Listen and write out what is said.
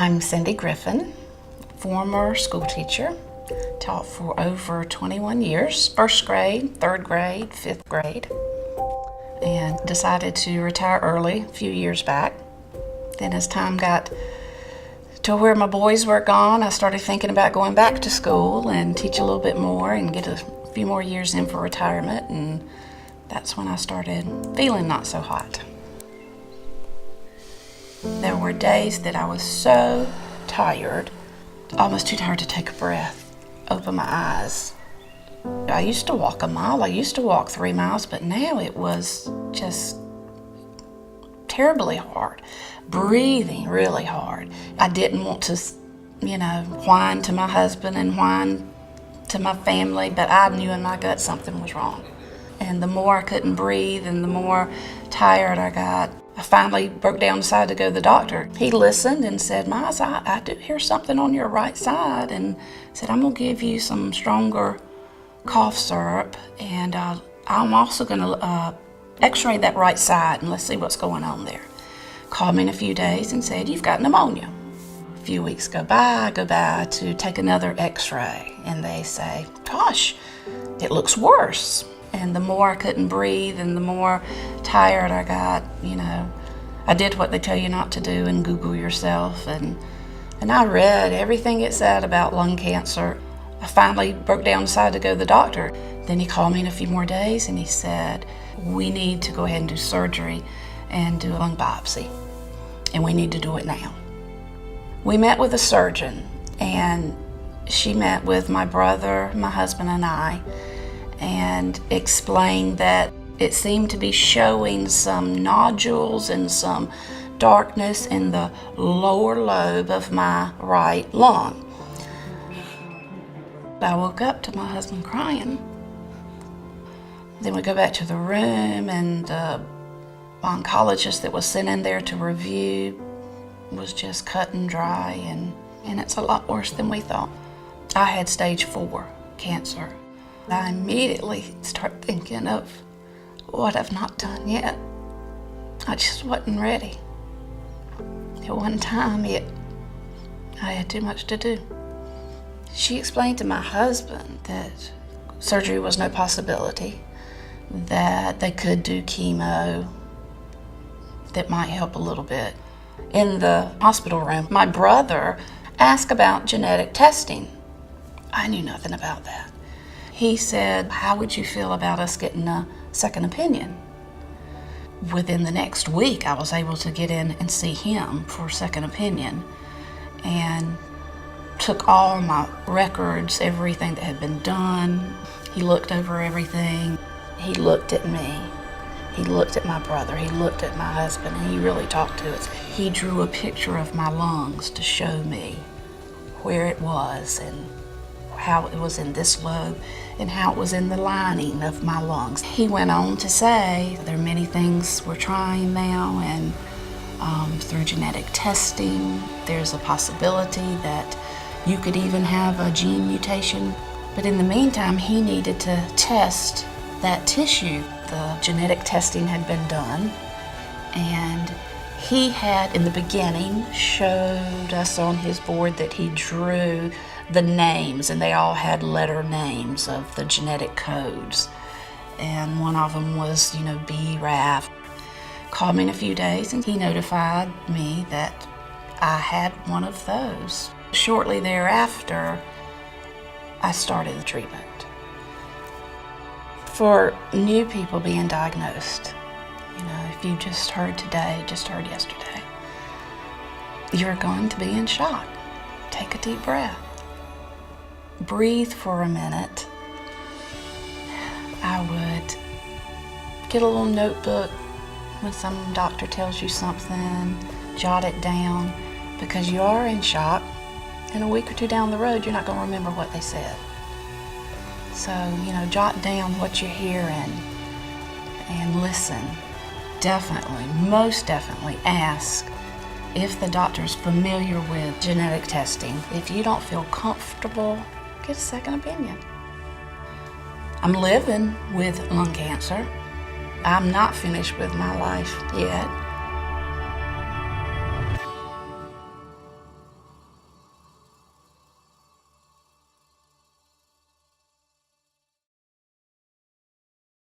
I'm Cindy Griffin, former school teacher, taught for over 21 years, first grade, third grade, fifth grade, and decided to retire early a few years back. Then as time got to where my boys were gone, I started thinking about going back to school and teach a little bit more and get a few more years in for retirement, and that's when I started feeling not so hot. There were days that I was so tired, almost too tired to take a breath, open my eyes. I used to walk a mile, I used to walk 3 miles, but now it was just terribly hard, breathing really hard. I didn't want to, whine to my husband and whine to my family, but I knew in my gut something was wrong. And the more I couldn't breathe and the more tired I got, I finally broke down and decided to go to the doctor. He listened and said, "Miles, I do hear something on your right side," and said, "I'm gonna give you some stronger cough syrup, and I'm also gonna x-ray that right side and let's see what's going on there." Called me in a few days and said, "You've got pneumonia." A few weeks go by, I go by to take another x-ray, and they say, "Gosh, it looks worse." And the more I couldn't breathe and the more tired I got, I did what they tell you not to do and Google yourself. And I read everything it said about lung cancer. I finally broke down and decided to go to the doctor. Then he called me in a few more days and he said, "We need to go ahead and do surgery and do a lung biopsy. And we need to do it now." We met with a surgeon, and she met with my brother, my husband, and I, and explained that it seemed to be showing some nodules and some darkness in the lower lobe of my right lung. I woke up to my husband crying. Then we go back to the room, and the oncologist that was sent in there to review was just cut and dry, and it's a lot worse than we thought. I had stage 4 cancer. I immediately start thinking of what I've not done yet. I just wasn't ready. At one time, I had too much to do. She explained to my husband that surgery was no possibility, that they could do chemo that might help a little bit. In the hospital room, my brother asked about genetic testing. I knew nothing about that. He said, "How would you feel about us getting a second opinion?" Within the next week, I was able to get in and see him for a second opinion, and took all my records, everything that had been done. He looked over everything. He looked at me. He looked at my brother. He looked at my husband, and he really talked to us. He drew a picture of my lungs to show me where it was and how it was in this lobe and how it was in the lining of my lungs. He went on to say there are many things we're trying now, and through genetic testing, there's a possibility that you could even have a gene mutation. But in the meantime, he needed to test that tissue. The genetic testing had been done, and he had, in the beginning, showed us on his board that he drew the names, and they all had letter names of the genetic codes. And one of them was, BRAF. Called me in a few days, and he notified me that I had one of those. Shortly thereafter, I started the treatment. For new people being diagnosed, if you just heard today, just heard yesterday, you're going to be in shock. Take a deep breath. Breathe for a minute. I would get a little notebook when some doctor tells you something, jot it down, because you are in shock. In a week or two down the road, you're not going to remember what they said. So, jot down what you're hearing and listen. Definitely, most definitely ask if the doctor's familiar with genetic testing. If you don't feel comfortable, get a second opinion. I'm living with lung cancer. I'm not finished with my life yet.